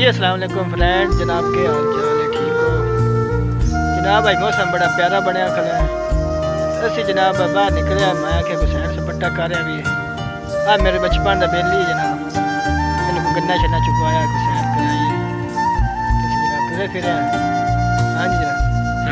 जी अस्सलाम वालेकुम फ्रेंड, जनाब के हाल चाल है? ठीक हो जनाब? भाई मौसम बड़ा प्यारा बनया खड़ा है। असी जनाब बाहर निकले, मैं आख्या कोई सैर सपट्टा कर रहा भी है। मेरे बचपन का बेली है जनाब, मैंने कोई गन्ना शन्ना चुकवाया, कोई सैर कराइए जनाब, तुरे फिरे। हाँ जी जनाब,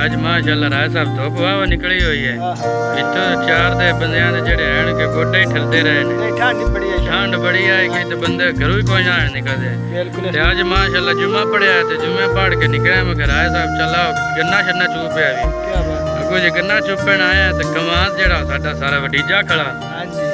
ਅੱਜ ਮਾਸ਼ਾਅੱਲਾ ਰਾਏ ਸਾਹਿਬ ਧੁੱਪ ਵਾਵਾ ਨਿਕਲੀ ਹੋਈ ਹੈ। हाँ ਇੱਥੋਂ ਚਾਰ ਦੇ ਬੰਦਿਆਂ ਦੇ ਜਿਹੜੇ ਹਨ ਕਿ ਗੋਡੇ ਹੀ ਠਲਦੇ ਰਹੇ ਨੇ। नहीं ठंड बड़ी है, ਠੰਡ ਬੜੀ ਹੈ ਕਿ ਤੇ ਬੰਦੇ ਘਰੋਂ ਹੀ ਕੋਈ ਨਾ ਨਿਕਲਦੇ। बिल्कुल ਤੇ ਅੱਜ ਮਾਸ਼ਾਅੱਲਾ ਜੁਮਾ ਪੜਿਆ ਤੇ ਜੁਮੇ ਪੜ ਕੇ ਨਿਕਲਿਆ। ਮੈਂ ਕਿਹਾ ਰਾਏ ਸਾਹਿਬ ਚੱਲਾ ਗੰਨਾ ਛੰਨਾ ਚੂਪਿਆ ਵੀ क्या बात। ਅੱਗੋਂ ਜੇ ਗੰਨਾ ਚੂਪਣ ਆਇਆ ਤੇ ਕਮਾਦ ਜਿਹੜਾ ਸਾਡਾ ਸਾਰਾ ਵਡੀਜਾ ਖੜਾ हाँ जी,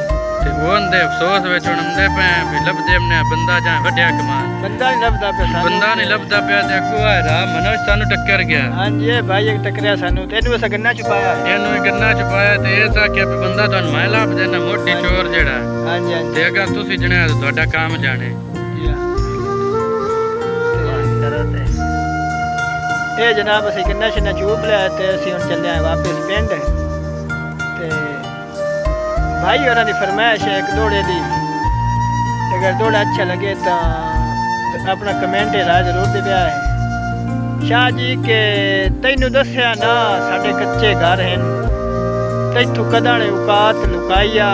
ਤੇ ਉਹਦੇ ਅਫਸੋਸ ਵਿੱਚ ਹੁਣ ਆਉਂਦੇ ਪਏ ਵੀ ਲੱਭਦੇ ਨੇ ਬੰਦਾ ਜਾਂ ਵੱਡਿਆ ਕਮਾਦ बंदा नहीं लभदा पे सानू। ਬੰਦਾ ਨਹੀਂ ਲੱਭਦਾ ਪਿਆ ਤੇ ਅੱਗੋਂ ਆ ਰਾਹ ਮਨੋਜ ਸਾਨੂੰ ਟੱਕਰ ਗਿਆ। हाँ जी, ये भाई एक टकरिया सानू, तेनू असा गन्ना छुपाया है। ਇਹਨੂੰ ਵੀ ਗੰਨਾ ਚੁਪਾਇਆ ਤੇ ਇਹ ਸਾਖਿਆ ਵੀ ਬੰਦਾ ਤੁਹਾਨੂੰ ਮੈਂ ਲੱਭ ਦੇਣਾ ਮੋਟੀ ਚੋਰ ਜਿਹੜਾ हाँ जी, हाँ जी। ਤੇ ਅਗਰ ਤੁਸੀਂ ਜਣਿਆ ਤਾਂ ਤੁਹਾਡਾ ਕੰਮ ਜਾਣੇ। ਇਹ ਜਨਾਬ ਅਸੀਂ ਕਿੰਨਾ ਸ਼ਨਾ ਚੂਪ ਲਿਆ ਤੇ ਅਸੀਂ ਹੁਣ ਚੱਲੇ ਆਂ ਵਾਪਸ ਪਿੰਡ। ਤੇ ਭਾਈ ਹੋਰਾਂ ਦੀ ਫਰਮਾਇਸ਼ ਹੈ ਇੱਕ ਦੌੜੇ ਦੀ, ਅਗਰ ਦੌੜਾ ਅੱਛਾ ਲਗੇ ਤਾਂ ਆਪਣਾ ਕਮੈਂਟ ਰਾਹ ਜ਼ਰੂਰ ਦੇ ਦਿਆ ਹੈ। ਸ਼ਾਹ ਜੀ ਕਿ ਤੈਨੂੰ ਦੱਸਿਆ ਨਾ ਸਾਡੇ ਕੱਚੇ ਘਰ ਹਨ, ਤੈਥੋਂ ਕਦਾਂ ਨੇ ਔਕਾਤ ਲੁਕਾਈਆ,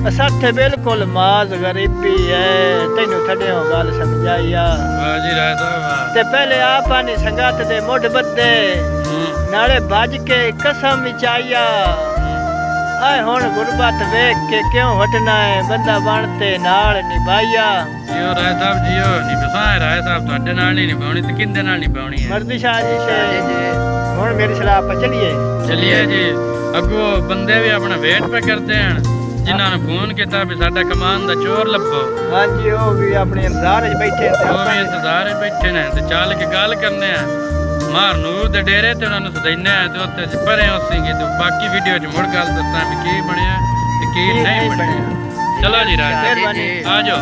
ਅਸਾਂ ਤੇ ਬਿਲਕੁਲ ਮਾਜ਼ ਗਰੀਬੀ ਹੈ, ਤੈਨੂੰ ਥੱਡਿਓ ਗੱਲ ਸਮਝਾਈਆ। ਵਾਹ ਜੀ ਰਾਏ ਸਾਹਿਬ ਵਾਹ। ਤੇ ਪਹਿਲੇ ਆਪਾਂ ਨੇ ਸੰਗਤ ਦੇ ਮੁੱਢ ਬੱਦੇ, ਨਾਲੇ ਭੱਜ ਕੇ ਕਸਮ ਵਿਚਾਈਆ। ਆਏ ਹੁਣ ਗੁਰਬਤ ਵੇਖ ਕੇ ਕਿਉਂ ਹਟਣਾ ਹੈ, ਬੰਦਾ ਬਣ ਤੇ ਨਾਲ ਨਿਭਾਈਆ। ਜੀਓ ਰਾਏ ਸਾਹਿਬ ਜੀਓ, ਨਿਭਾਏ ਰਾਏ ਸਾਹਿਬ ਤੁਹਾਡੇ ਨਾਲ ਨਹੀਂ ਨਿਭਾਉਣੀ ਤੇ ਕਿੰਦੇ ਨਾਲ ਨਿਭਾਉਣੀ ਹੈ। ਮਰਦੀ ਸ਼ਾਹ ਜੀ ਤੇ ਹੁਣ ਮੇਰੀ ਸਲਾਹ ਆਪਾਂ ਚਲੀਏ। ਚਲਿਏ ਜੀ, ਅੱਗੋਂ ਬੰਦੇ ਵੀ ਆਪਣਾ ਵੇਟ ਪੇ ਕਰਦੇ ਹਨ ਜਿਨ੍ਹਾਂ ਨੂੰ ਫੋਨ ਕੀਤਾ ਵੀ ਸਾਡਾ ਕਮਾਨ ਦਾ ਚੋਰ ਲੱਭੋ। ਹਾਂਜੀ, ਉਹ ਵੀ ਆਪਣੇ ਇੰਤਜ਼ਾਰ 'ਚ ਬੈਠੇ ਤੇ ਉਹ ਆਪਾਂ ਵੀ ਇੰਤਜ਼ਾਰ 'ਚ ਬੈਠੇ ਨੇ ਤੇ ਚੱਲ ਕੇ ਗੱਲ ਕਰਨੇ ਆ ਮਾਰ ਨੂਰ ਦੇ ਡੇਰੇ ਤੇ ਉਹਨਾਂ ਨੂੰ ਸਦੈਨੇ ਆ ਤੇ ਉੱਥੇ ਪਰੇ ਹੋਸੀਗੇ ਤੇ ਬਾਕੀ ਵੀਡੀਓ 'ਚ ਮੁੜ ਗੱਲ ਦੱਸਾਂ ਵੀ ਕੀ ਬਣਿਆ ਤੇ ਕੀ ਨਹੀਂ ਬਣਿਆ। ਚਲੋ ਜੀ ਰਾਜ ਮਿਹਰਬਾਨੀ। ਆ ਜਾਓ।